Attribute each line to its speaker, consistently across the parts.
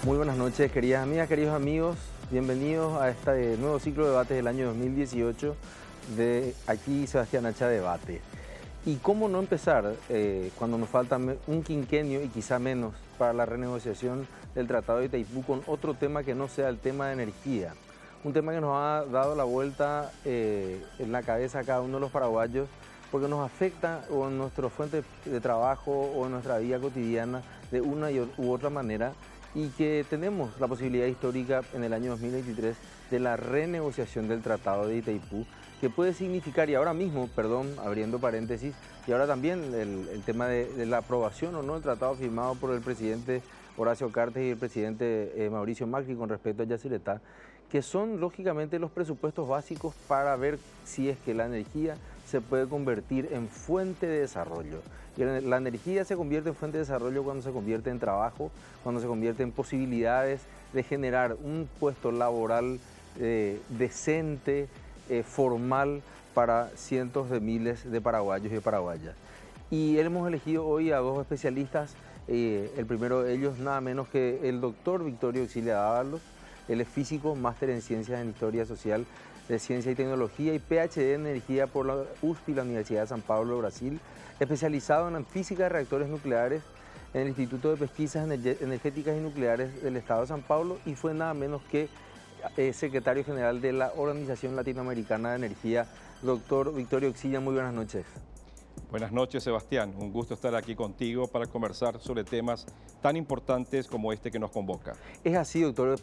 Speaker 1: Muy buenas noches, queridas amigas, queridos amigos. Bienvenidos a este nuevo ciclo de debates del año 2018 de aquí Sebastián Hacha Debate. Y cómo no empezar cuando nos falta un quinquenio y quizá menos para la renegociación del Tratado de Itaipú con otro tema que no sea el tema de energía. Un tema que nos ha dado la vuelta en la cabeza a cada uno de los paraguayos porque nos afecta o en nuestra fuente de trabajo o en nuestra vida cotidiana de una u otra manera, y que tenemos la posibilidad histórica en el año 2023 de la renegociación del Tratado de Itaipú, que puede significar, y ahora mismo, perdón, abriendo paréntesis, y ahora también el tema de la aprobación o no del tratado firmado por el presidente Horacio Cartes y el presidente Mauricio Macri con respecto a Yacyretá, que son lógicamente los presupuestos básicos para ver si es que la energía se puede convertir en fuente de desarrollo. Y la energía se convierte en fuente de desarrollo cuando se convierte en trabajo, cuando se convierte en posibilidades de generar un puesto laboral decente, formal para cientos de miles de paraguayos y de paraguayas. Y hemos elegido hoy a dos especialistas, el primero de ellos nada menos que el doctor Victorio Auxilia Dávalos. Él es físico, máster en Ciencias en Historia Social de Ciencia y Tecnología y PhD en Energía por la USP y la Universidad de San Pablo, Brasil, especializado en física de reactores nucleares en el Instituto de Pesquisas Energéticas y Nucleares del Estado de San Pablo, y fue nada menos que secretario general de la Organización Latinoamericana de Energía. Doctor Victorio Auxilia, muy buenas noches.
Speaker 2: Buenas noches, Sebastián. Un gusto estar aquí contigo para conversar sobre temas tan importantes como este que nos convoca.
Speaker 1: Es así, doctor.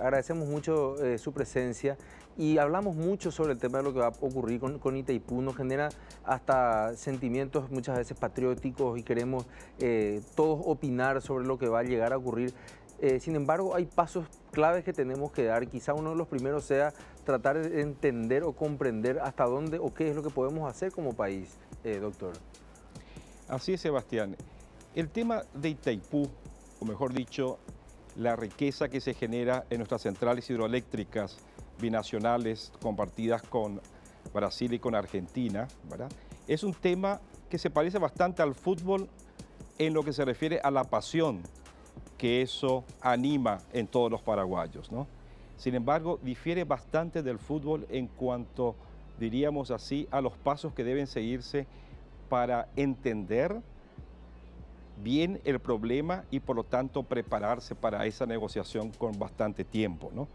Speaker 1: Agradecemos mucho su presencia y hablamos mucho sobre el tema de lo que va a ocurrir con Itaipú. Nos genera hasta sentimientos muchas veces patrióticos y queremos todos opinar sobre lo que va a llegar a ocurrir. Sin embargo, hay pasos claves que tenemos que dar. Quizá uno de los primeros sea tratar de entender o comprender hasta dónde o qué es lo que podemos hacer como país, doctor.
Speaker 2: Así es, Sebastián. El tema de Itaipú, o mejor dicho, la riqueza que se genera en nuestras centrales hidroeléctricas binacionales compartidas con Brasil y con Argentina, ¿verdad? Es un tema que se parece bastante al fútbol en lo que se refiere a la pasión que eso anima en todos los paraguayos, ¿no? Sin embargo, difiere bastante del fútbol en cuanto, diríamos así, a los pasos que deben seguirse para entender bien el problema y por lo tanto prepararse para esa negociación con bastante tiempo, ¿no?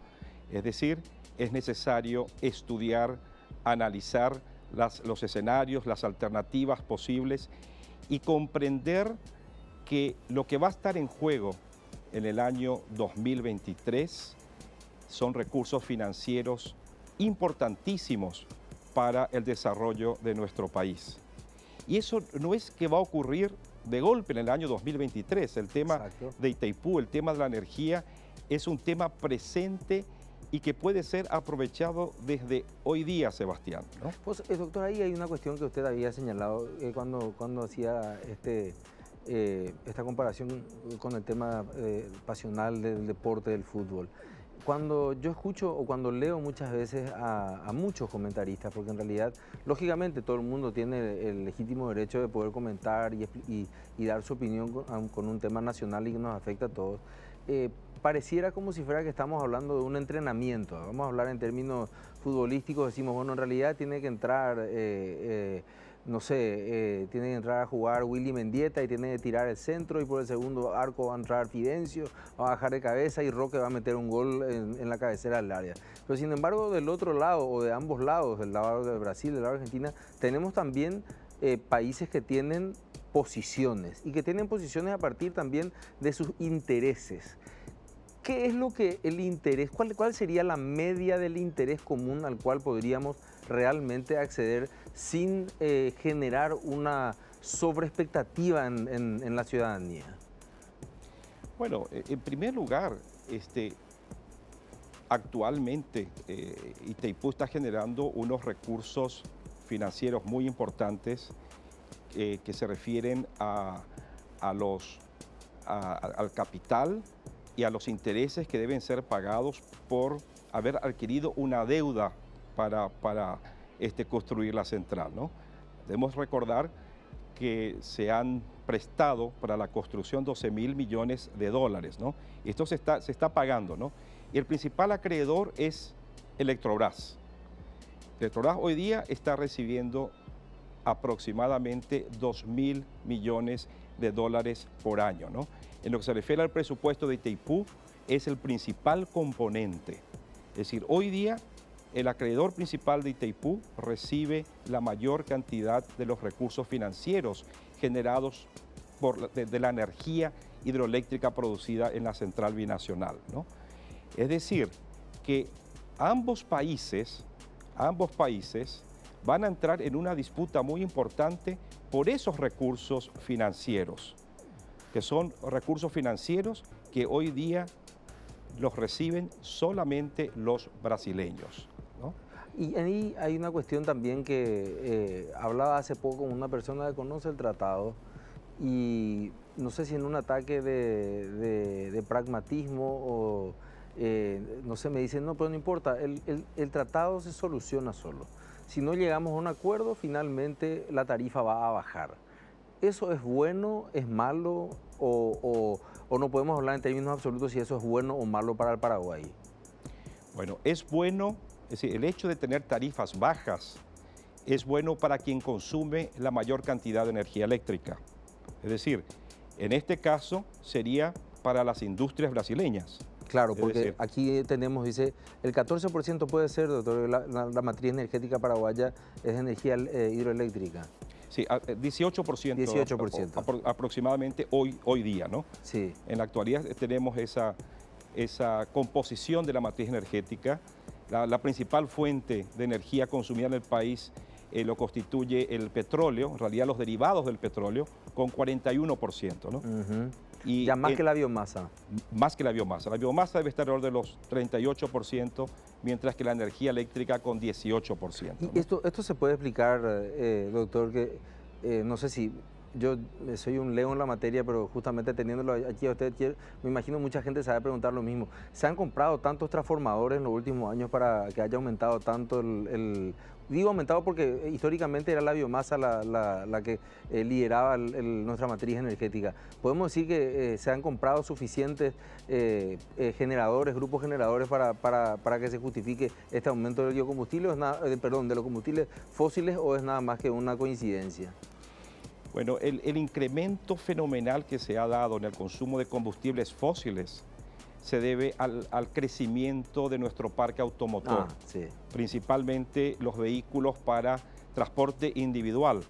Speaker 2: Es decir, es necesario estudiar, analizar los escenarios, las alternativas posibles y comprender que lo que va a estar en juego en el año 2023 son recursos financieros importantísimos para el desarrollo de nuestro país. Y eso no es que va a ocurrir de golpe en el año 2023. El tema
Speaker 1: Exacto.
Speaker 2: de Itaipú, el tema de la energía, es un tema presente y que puede ser aprovechado desde hoy día, Sebastián, ¿no?
Speaker 1: Pues, doctor, ahí hay una cuestión que usted había señalado cuando hacía esta comparación con el tema pasional del deporte del fútbol. Cuando yo escucho o cuando leo muchas veces a muchos comentaristas, porque en realidad, lógicamente, todo el mundo tiene el legítimo derecho de poder comentar y dar su opinión con un tema nacional y que nos afecta a todos, pareciera como si fuera que estamos hablando de un entrenamiento. Vamos a hablar en términos futbolísticos, decimos, bueno, en realidad tiene que entrar, no sé, tiene que entrar a jugar Willy Mendieta y tiene que tirar el centro, y por el segundo arco va a entrar Fidencio, va a bajar de cabeza y Roque va a meter un gol en la cabecera del área. Pero sin embargo, del otro lado o de ambos lados, del lado de Brasil, del lado de Argentina, tenemos también países que tienen posiciones y que tienen posiciones a partir también de sus intereses. ¿Qué es lo que el interés, cuál sería la media del interés común al cual podríamos realmente acceder sin generar una sobreexpectativa en la ciudadanía?
Speaker 2: Bueno, en primer lugar, actualmente Itaipú está generando unos recursos financieros muy importantes que se refieren al capital y a los intereses que deben ser pagados por haber adquirido una deuda para construir la central, ¿no? Debemos recordar que se han prestado para la construcción 12.000 millones de dólares, ¿no? Esto se está pagando, ¿no? Y el principal acreedor es Electrobras. Electrobras hoy día está recibiendo aproximadamente 2.000 millones de dólares por año, ¿no? En lo que se refiere al presupuesto de Itaipú, es el principal componente. Es decir, hoy día el acreedor principal de Itaipú recibe la mayor cantidad de los recursos financieros generados de la energía hidroeléctrica producida en la central binacional, ¿no? Es decir, que ambos países van a entrar en una disputa muy importante por esos recursos financieros, que son recursos financieros que hoy día los reciben solamente los brasileños, ¿no?
Speaker 1: Y ahí hay una cuestión también que hablaba hace poco con una persona que conoce el tratado y no sé si en un ataque de pragmatismo o no sé, me dicen, no, pero no importa, el tratado se soluciona solo. Si no llegamos a un acuerdo, finalmente la tarifa va a bajar. ¿Eso es bueno, es malo o no podemos hablar en términos absolutos si eso es bueno o malo para el Paraguay?
Speaker 2: Bueno, es bueno, es decir, el hecho de tener tarifas bajas es bueno para quien consume la mayor cantidad de energía eléctrica. Es decir, en este caso sería para las industrias brasileñas.
Speaker 1: Claro, porque aquí tenemos, dice, el 14% puede ser, doctor, la matriz energética paraguaya es energía hidroeléctrica.
Speaker 2: Sí, 18%, aproximadamente hoy día, ¿no?
Speaker 1: Sí.
Speaker 2: En la actualidad tenemos esa composición de la matriz energética. La principal fuente de energía consumida en el país lo constituye el petróleo, en realidad los derivados del petróleo, con 41%, ¿no?
Speaker 1: Y ya más que la biomasa.
Speaker 2: Más que la biomasa. La biomasa debe estar alrededor de los 38%, mientras que la energía eléctrica con 18%.
Speaker 1: Y
Speaker 2: ¿no?
Speaker 1: esto se puede explicar, doctor, que no sé si yo soy un leo en la materia, pero justamente teniéndolo aquí a usted, me imagino mucha gente se va a preguntar lo mismo. ¿Se han comprado tantos transformadores en los últimos años para que haya aumentado tanto Digo aumentado porque históricamente era la biomasa la que lideraba nuestra matriz energética. ¿Podemos decir que se han comprado suficientes generadores, grupos generadores para que se justifique este aumento del biocombustible, de los combustibles fósiles, o es nada más que una coincidencia?
Speaker 2: Bueno, el incremento fenomenal que se ha dado en el consumo de combustibles fósiles se debe al crecimiento de nuestro parque automotor,
Speaker 1: sí.
Speaker 2: Principalmente los vehículos para transporte individual,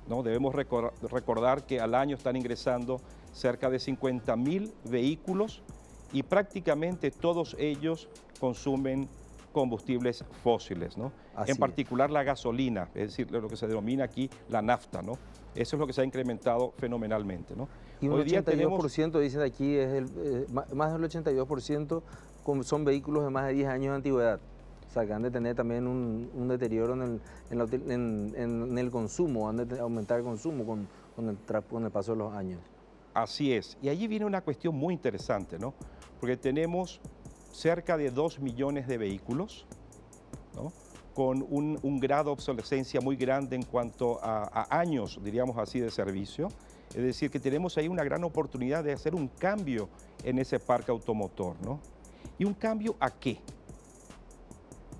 Speaker 2: ¿no? Debemos recordar que al año están ingresando cerca de 50.000 vehículos y prácticamente todos ellos consumen combustibles fósiles, ¿no? En particular la gasolina, es decir, lo que se denomina aquí la nafta, ¿no? Eso es lo que se ha incrementado fenomenalmente, ¿no?
Speaker 1: Y un 82%, dicen aquí, más del 82% son vehículos de más de 10 años de antigüedad. O sea, que han de tener también un deterioro en el consumo, han de aumentar el consumo con el paso de los años.
Speaker 2: Así es. Y allí viene una cuestión muy interesante, ¿no? Porque tenemos cerca de 2 millones de vehículos, ¿no? Con un grado de obsolescencia muy grande en cuanto a años, diríamos así, de servicio. Es decir, que tenemos ahí una gran oportunidad de hacer un cambio en ese parque automotor, ¿no? ¿Y un cambio a qué?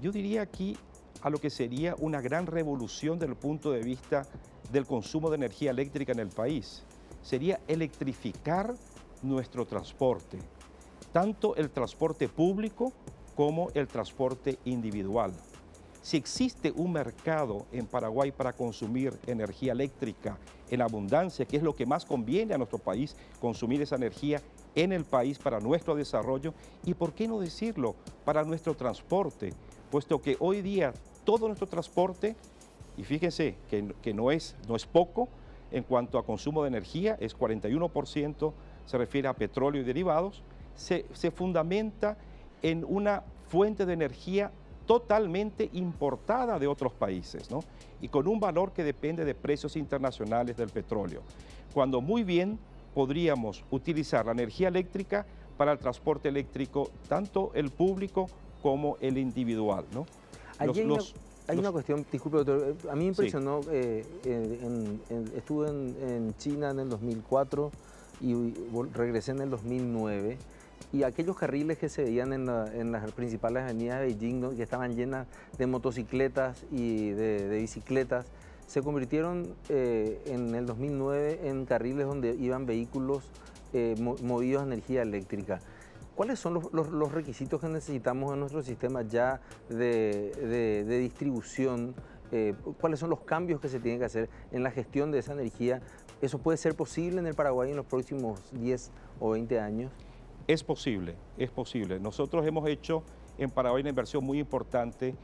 Speaker 2: Yo diría aquí a lo que sería una gran revolución desde el punto de vista del consumo de energía eléctrica en el país. Sería electrificar nuestro transporte, tanto el transporte público como el transporte individual. Si existe un mercado en Paraguay para consumir energía eléctrica en abundancia, que es lo que más conviene a nuestro país, consumir esa energía en el país para nuestro desarrollo y, ¿por qué no decirlo?, para nuestro transporte, puesto que hoy día todo nuestro transporte, y fíjense que no es poco en cuanto a consumo de energía, es 41%, se refiere a petróleo y derivados, se fundamenta en una fuente de energía totalmente importada de otros países, ¿no? Y con un valor que depende de precios internacionales del petróleo, cuando muy bien podríamos utilizar la energía eléctrica para el transporte eléctrico, tanto el público como el individual, ¿no?
Speaker 1: Hay una cuestión, disculpe doctor, a mí me
Speaker 2: Sí.
Speaker 1: impresionó, estuve en China en el 2004 y regresé en el 2009 y aquellos carriles que se veían en las principales avenidas de Beijing, ¿no?, que estaban llenas de motocicletas y de bicicletas, se convirtieron en el 2009 en carriles donde iban vehículos movidos a energía eléctrica. ¿Cuáles son los requisitos que necesitamos en nuestro sistema ya de distribución? ¿Cuáles son los cambios que se tienen que hacer en la gestión de esa energía? ¿Eso puede ser posible en el Paraguay en los próximos 10 o 20 años?
Speaker 2: Es posible, es posible. Nosotros hemos hecho en Paraguay una inversión muy importante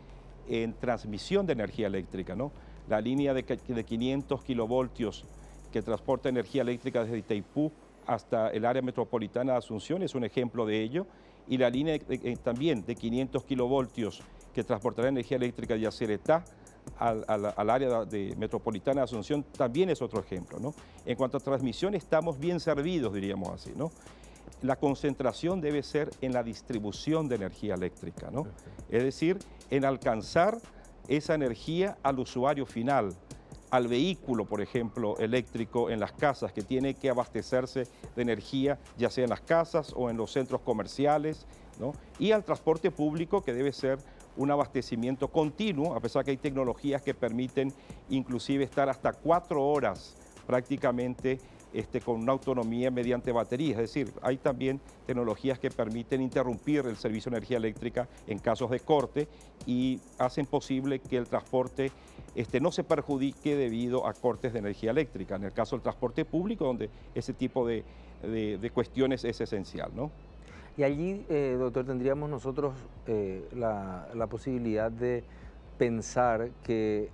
Speaker 2: en transmisión de energía eléctrica, ¿no? La línea de 500 kilovoltios que transporta energía eléctrica desde Itaipú hasta el área metropolitana de Asunción es un ejemplo de ello, y la línea también de 500 kilovoltios que transportará energía eléctrica de Yacyretá al área metropolitana de Asunción también es otro ejemplo, ¿no? En cuanto a transmisión estamos bien servidos, diríamos así, ¿no? La concentración debe ser en la distribución de energía eléctrica, ¿no? Es decir, en alcanzar esa energía al usuario final, al vehículo, por ejemplo, eléctrico en las casas, que tiene que abastecerse de energía, ya sea en las casas o en los centros comerciales, ¿no? Y al transporte público, que debe ser un abastecimiento continuo, a pesar que hay tecnologías que permiten inclusive estar hasta 4 horas prácticamente con una autonomía mediante baterías. Es decir, hay también tecnologías que permiten interrumpir el servicio de energía eléctrica en casos de corte y hacen posible que el transporte no se perjudique debido a cortes de energía eléctrica, en el caso del transporte público, donde ese tipo de cuestiones es esencial, ¿no?
Speaker 1: Y allí, doctor, tendríamos nosotros la posibilidad de pensar que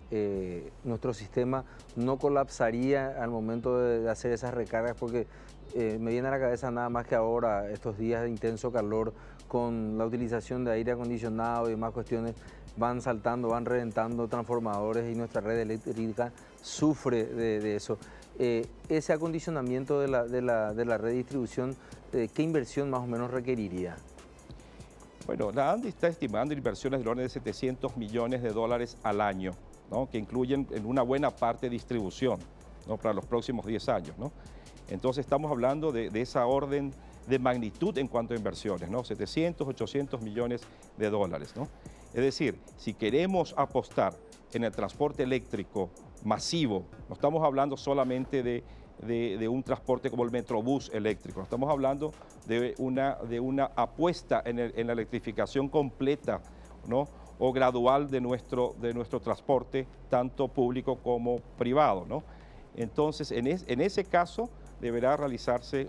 Speaker 1: nuestro sistema no colapsaría al momento de hacer esas recargas, porque me viene a la cabeza nada más que ahora, estos días de intenso calor, con la utilización de aire acondicionado y demás cuestiones, van saltando, van reventando transformadores y nuestra red eléctrica sufre de eso. Ese acondicionamiento de la red de distribución, ¿qué inversión más o menos requeriría?
Speaker 2: Bueno, la ANDI está estimando inversiones del orden de 700 millones de dólares al año, ¿no?, que incluyen en una buena parte distribución, ¿no?, para los próximos 10 años, ¿no? Entonces estamos hablando de esa orden de magnitud en cuanto a inversiones, ¿no? 700, 800 millones de dólares, ¿no? Es decir, si queremos apostar en el transporte eléctrico masivo, no estamos hablando solamente de un transporte como el Metrobús eléctrico, estamos hablando de una apuesta en la electrificación completa, ¿no?, o gradual de nuestro transporte, tanto público como privado, ¿no? Entonces, en ese caso deberá realizarse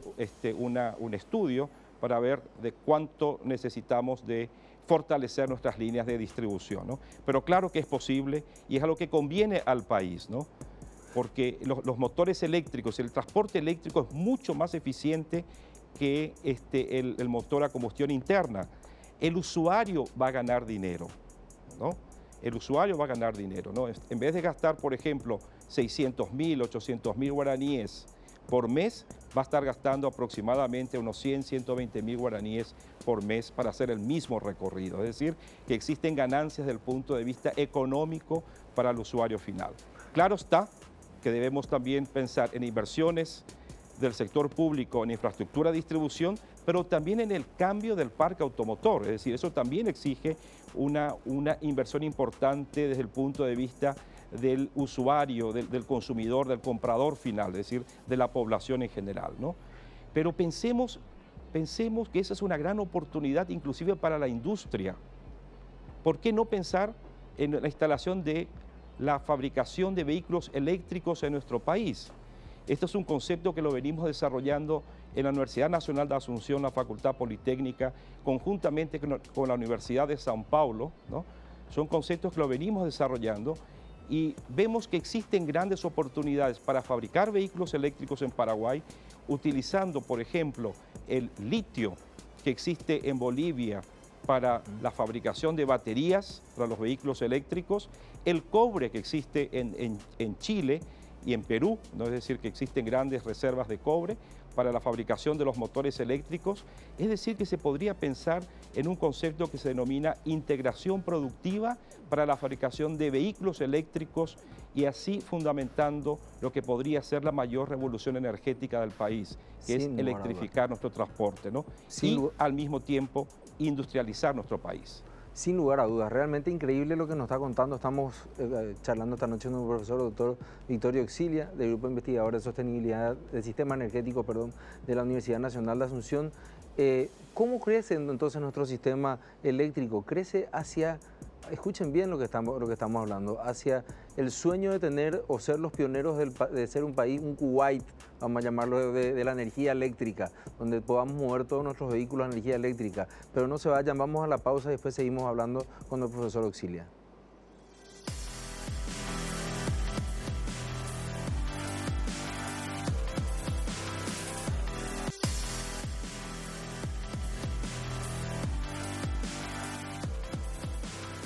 Speaker 2: un estudio para ver de cuánto necesitamos de fortalecer nuestras líneas de distribución, ¿no? Pero claro que es posible y es algo que conviene al país, ¿no? Porque los motores eléctricos, el transporte eléctrico es mucho más eficiente que el motor a combustión interna. El usuario va a ganar dinero, ¿no? El usuario va a ganar dinero, ¿no? En vez de gastar, por ejemplo, 600.000, 800.000 guaraníes por mes, va a estar gastando aproximadamente unos 100, 120.000 guaraníes por mes para hacer el mismo recorrido. Es decir, que existen ganancias desde el punto de vista económico para el usuario final. Claro está que debemos también pensar en inversiones del sector público en infraestructura de distribución, pero también en el cambio del parque automotor. Es decir, eso también exige una inversión importante desde el punto de vista del usuario, del consumidor, del comprador final, es decir, de la población en general, ¿no? Pero pensemos que esa es una gran oportunidad inclusive para la industria. ¿Por qué no pensar en la instalación de la fabricación de vehículos eléctricos en nuestro país? Este es un concepto que lo venimos desarrollando en la Universidad Nacional de Asunción, la Facultad Politécnica, conjuntamente con la Universidad de São Paulo, ¿no? Son conceptos que lo venimos desarrollando y vemos que existen grandes oportunidades para fabricar vehículos eléctricos en Paraguay, utilizando, por ejemplo, el litio que existe en Bolivia para la fabricación de baterías para los vehículos eléctricos, el cobre que existe en Chile y en Perú, ¿no? Es decir, que existen grandes reservas de cobre para la fabricación de los motores eléctricos. Es decir, que se podría pensar en un concepto que se denomina integración productiva para la fabricación de vehículos eléctricos y así fundamentando lo que podría ser la mayor revolución energética del país, que es electrificar nuestro transporte, ¿no? Y al mismo tiempo industrializar nuestro país.
Speaker 1: Sin lugar a dudas, realmente increíble lo que nos está contando. Estamos charlando esta noche con el profesor doctor Victorio Auxilia, del Grupo Investigador de Sostenibilidad del Sistema Energético, de la Universidad Nacional de Asunción. ¿Cómo crece entonces nuestro sistema eléctrico? Crece hacia, escuchen bien lo que estamos hablando, hacia el sueño de tener o ser los pioneros de ser un país, un Kuwait, vamos a llamarlo, de la energía eléctrica, donde podamos mover todos nuestros vehículos a energía eléctrica. Pero no se vayan, vamos a la pausa y después seguimos hablando con el profesor Auxilia.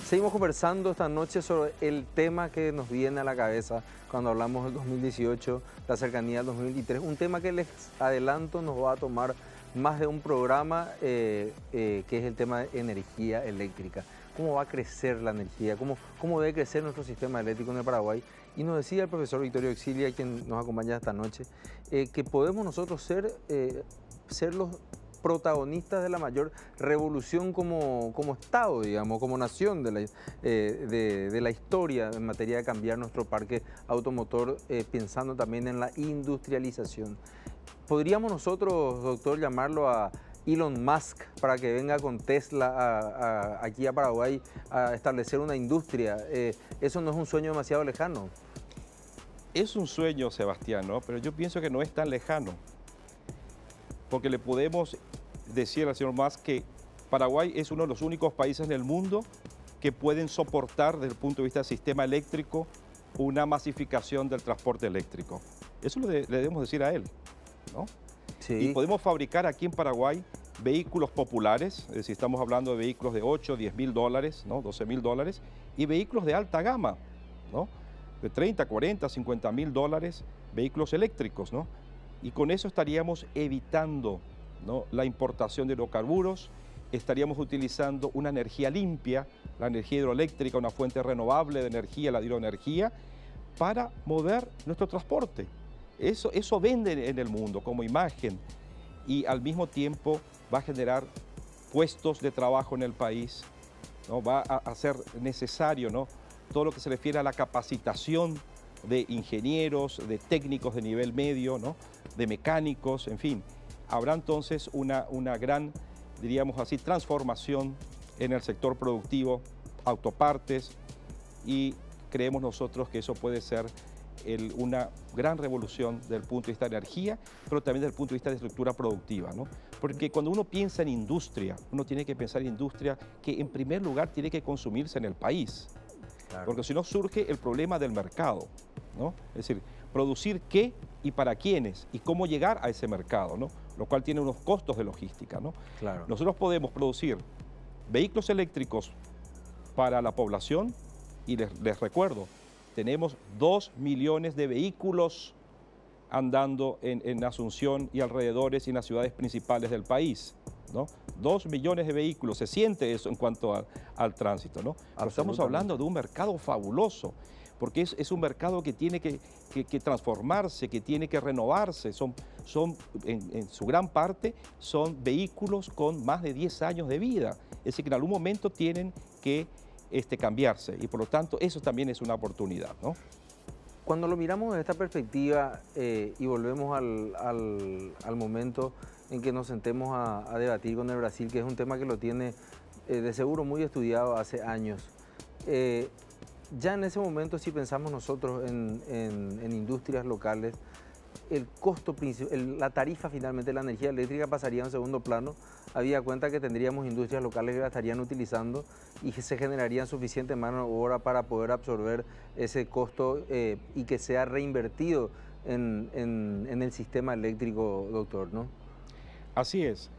Speaker 1: Seguimos conversando esta noche sobre el tema que nos viene a la cabeza cuando hablamos del 2018, la cercanía del 2023. Un tema que les adelanto nos va a tomar más de un programa, que es el tema de energía eléctrica. ¿Cómo va a crecer la energía? ¿Cómo debe crecer nuestro sistema eléctrico en el Paraguay? Y nos decía el profesor Victorio Auxilia, quien nos acompaña esta noche, que podemos nosotros ser los protagonistas de la mayor revolución como Estado, digamos, como nación de la historia en materia de cambiar nuestro parque automotor, pensando también en la industrialización. ¿Podríamos nosotros, doctor, llamarlo a Elon Musk para que venga con Tesla aquí a Paraguay a establecer una industria? ¿Eso no es un sueño demasiado lejano?
Speaker 2: Es un sueño, Sebastián, ¿no? Pero yo pienso que no es tan lejano, porque le podemos decir al señor Musk que Paraguay es uno de los únicos países en el mundo que pueden soportar desde el punto de vista del sistema eléctrico una masificación del transporte eléctrico. Eso le debemos decir a él, ¿no?
Speaker 1: Sí.
Speaker 2: Y podemos fabricar aquí en Paraguay vehículos populares, es decir, estamos hablando de vehículos de 8, 10 mil dólares, ¿no? 12 mil dólares, y vehículos de alta gama, ¿no? De 30, 40, 50 mil dólares, vehículos eléctricos, ¿no? Y con eso estaríamos evitando, ¿no?, la importación de hidrocarburos, estaríamos utilizando una energía limpia, la energía hidroeléctrica, una fuente renovable de energía, la hidroenergía, para mover nuestro transporte. Eso vende en el mundo como imagen y al mismo tiempo va a generar puestos de trabajo en el país, ¿no? Va a ser necesario, ¿no?, todo lo que se refiere a la capacitación de ingenieros, de técnicos de nivel medio, ¿no?, de mecánicos, en fin. Habrá entonces una gran, diríamos así, transformación en el sector productivo, autopartes, y creemos nosotros que eso puede ser una gran revolución desde el punto de vista de energía, pero también desde el punto de vista de estructura productiva, ¿no? Porque cuando uno piensa en industria, uno tiene que pensar en industria que en primer lugar tiene que consumirse en el país. Claro. Porque si no surge el problema del mercado, ¿no? Es decir, producir qué y para quiénes y cómo llegar a ese mercado, ¿no? Lo cual tiene unos costos de logística, ¿no?
Speaker 1: Claro.
Speaker 2: Nosotros podemos producir vehículos eléctricos para la población y les recuerdo, tenemos 2 millones de vehículos andando en Asunción y alrededores y en las ciudades principales del país, ¿no? 2 millones de vehículos, se siente eso en cuanto al tránsito, ¿no? Pero estamos hablando de un mercado fabuloso, porque es un mercado que tiene que transformarse, que tiene que renovarse. En su gran parte son vehículos con más de 10 años de vida, es decir, que en algún momento tienen que cambiarse y por lo tanto eso también es una oportunidad, ¿no?
Speaker 1: Cuando lo miramos desde esta perspectiva y volvemos al momento en que nos sentemos a debatir con el Brasil, que es un tema que lo tiene de seguro muy estudiado hace años, ya en ese momento, si pensamos nosotros en industrias locales, el costo principal, la tarifa finalmente de la energía eléctrica pasaría a un segundo plano, habida cuenta que tendríamos industrias locales que la estarían utilizando y que se generarían suficiente mano de obra para poder absorber ese costo y que sea reinvertido en el sistema eléctrico, doctor, ¿no?
Speaker 2: Así es.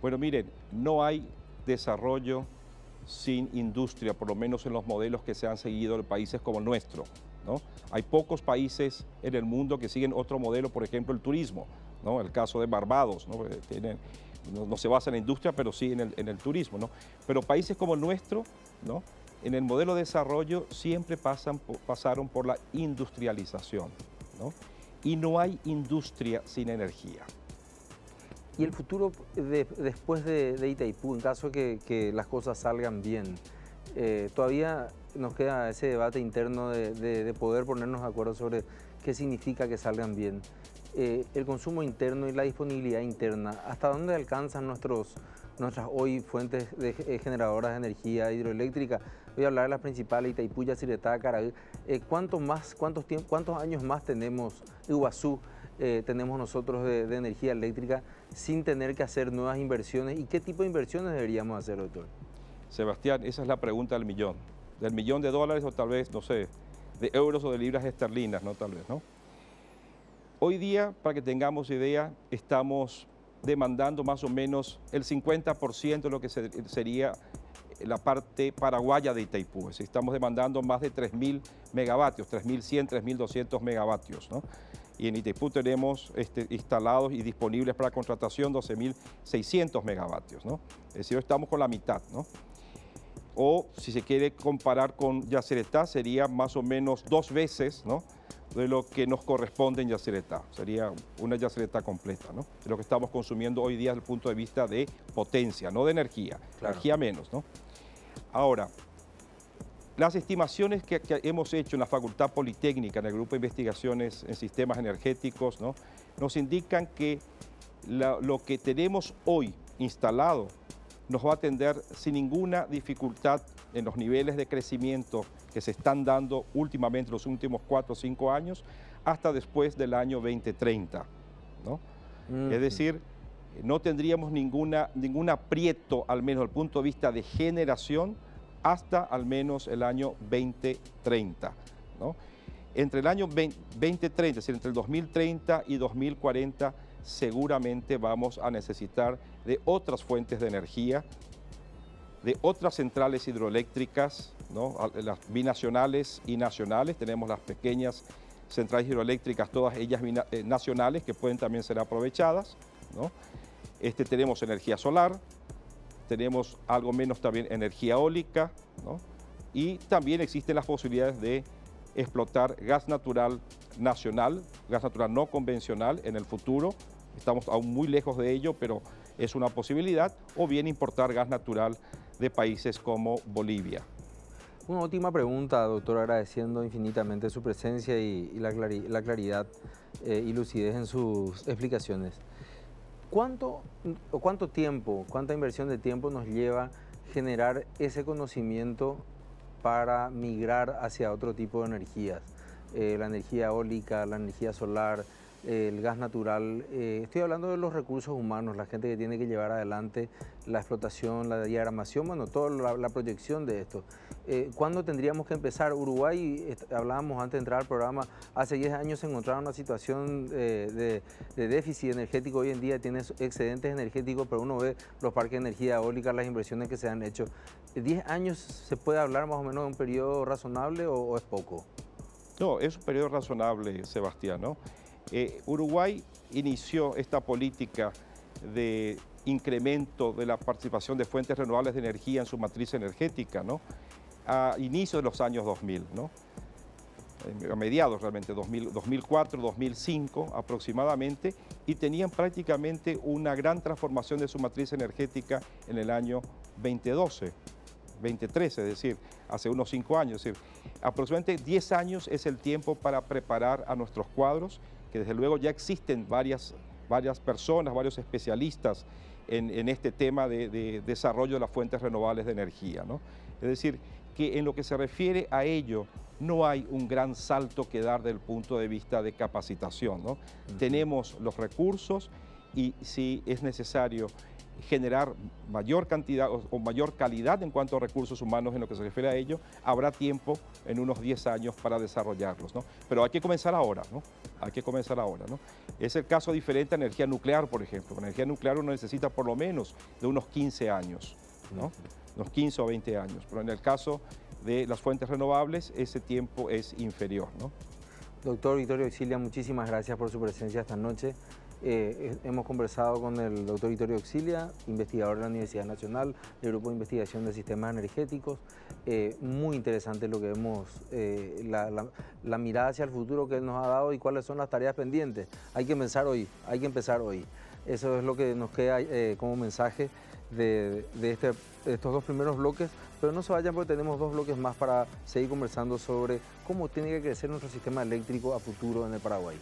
Speaker 2: Bueno, miren, no hay desarrollo sin industria, por lo menos en los modelos que se han seguido en países como el nuestro, ¿no? Hay pocos países en el mundo que siguen otro modelo, por ejemplo, el turismo, ¿no? El caso de Barbados, ¿no? No se basa en la industria, pero sí en el turismo, ¿no? Pero países como el nuestro, ¿no? En el modelo de desarrollo siempre pasaron por la industrialización, ¿no? Y no hay industria sin energía.
Speaker 1: Y el futuro después de Itaipú, en caso que las cosas salgan bien, todavía nos queda ese debate interno de poder ponernos de acuerdo sobre qué significa que salgan bien. El consumo interno y la disponibilidad interna, ¿hasta dónde alcanzan nuestras hoy fuentes generadoras de energía hidroeléctrica? Voy a hablar de las principales, Itaipú, Yacyretá, Caraí. ¿Cuántos años más tenemos, Iguazú, tenemos nosotros de energía eléctrica sin tener que hacer nuevas inversiones? ¿Y qué tipo de inversiones deberíamos hacer, doctor?
Speaker 2: Sebastián, esa es la pregunta del millón. Del millón de dólares o tal vez, no sé, de euros o de libras esterlinas, ¿no? Tal vez, ¿no? Hoy día, para que tengamos idea, estamos demandando más o menos el 50% de lo que sería la parte paraguaya de Itaipú. Es decir, estamos demandando más de 3.000 megavatios, 3.100, 3.200 megavatios, ¿no? Y en Itaipú tenemos instalados y disponibles para contratación 12.600 megavatios, ¿no? Es decir, estamos con la mitad, ¿no? O si se quiere comparar con Yacyretá, sería más o menos 2 veces, ¿no?, de lo que nos corresponde en Yacyretá. Sería una Yacyretá completa, ¿no?, de lo que estamos consumiendo hoy día desde el punto de vista de potencia, no de energía, claro. Energía menos, ¿no? Ahora, las estimaciones que hemos hecho en la Facultad Politécnica, en el Grupo de Investigaciones en Sistemas Energéticos, ¿no?, nos indican que lo que tenemos hoy instalado nos va a atender sin ninguna dificultad en los niveles de crecimiento que se están dando últimamente los últimos 4 o 5 años hasta después del año 2030, ¿no? Es decir, no tendríamos ningún aprieto, al menos desde el punto de vista de generación, hasta al menos el año 2030, ¿no? Entre el año 2030, es decir, entre el 2030 y 2040, seguramente vamos a necesitar de otras fuentes de energía, de otras centrales hidroeléctricas, ¿no?, las binacionales y nacionales. Tenemos las pequeñas centrales hidroeléctricas, todas ellas nacionales, que pueden también ser aprovechadas, ¿no? Tenemos energía solar, tenemos algo menos también energía eólica, ¿no? Y también existen las posibilidades de explotar gas natural nacional, gas natural no convencional en el futuro. Estamos aún muy lejos de ello, pero es una posibilidad, o bien importar gas natural de países como Bolivia.
Speaker 1: Una última pregunta, doctor, agradeciendo infinitamente su presencia y la claridad y lucidez en sus explicaciones. ¿Cuánto tiempo, cuánta inversión de tiempo nos lleva generar ese conocimiento para migrar hacia otro tipo de energías? La energía eólica, la energía solar, el gas natural. Estoy hablando de los recursos humanos, la gente que tiene que llevar adelante la explotación, la diagramación, bueno, toda la proyección de esto. ¿Cuándo tendríamos que empezar? Uruguay, hablábamos antes de entrar al programa, hace 10 años se encontraba en una situación de déficit energético. Hoy en día tiene excedentes energéticos, pero uno ve los parques de energía eólica, las inversiones que se han hecho. ¿10 años se puede hablar más o menos de un periodo razonable o es poco?
Speaker 2: No, es un periodo razonable, Sebastián, ¿no? Uruguay inició esta política de incremento de la participación de fuentes renovables de energía en su matriz energética, ¿no?, a inicios de los años 2000, ¿no?, a mediados realmente, 2004, 2005 aproximadamente, y tenían prácticamente una gran transformación de su matriz energética en el año 2012. 2013, es decir, hace unos 5 años. Es decir, aproximadamente 10 años es el tiempo para preparar a nuestros cuadros, que desde luego ya existen varias personas, varios especialistas en este tema de desarrollo de las fuentes renovables de energía, ¿no? Es decir, que en lo que se refiere a ello, no hay un gran salto que dar desde el punto de vista de capacitación, ¿no? Tenemos los recursos y si es necesario generar mayor cantidad o mayor calidad en cuanto a recursos humanos en lo que se refiere a ello, habrá tiempo en unos 10 años para desarrollarlos, ¿no? Pero hay que comenzar ahora, ¿no? Hay que comenzar ahora, ¿no? Es el caso diferente a energía nuclear, por ejemplo. Con energía nuclear uno necesita por lo menos de unos 15 años ¿no? Unos 15 o 20 años, pero en el caso de las fuentes renovables ese tiempo es inferior, ¿no?
Speaker 1: Doctor Vittorio Auxilia, muchísimas gracias por su presencia esta noche. Hemos conversado con el doctor Vittorio Auxilia, investigador de la Universidad Nacional, del Grupo de Investigación de Sistemas Energéticos. Muy interesante lo que vemos, la mirada hacia el futuro que él nos ha dado y cuáles son las tareas pendientes. Hay que empezar hoy, hay que empezar hoy. Eso es lo que nos queda como mensaje de estos dos primeros bloques, pero no se vayan porque tenemos dos bloques más para seguir conversando sobre cómo tiene que crecer nuestro sistema eléctrico a futuro en el Paraguay.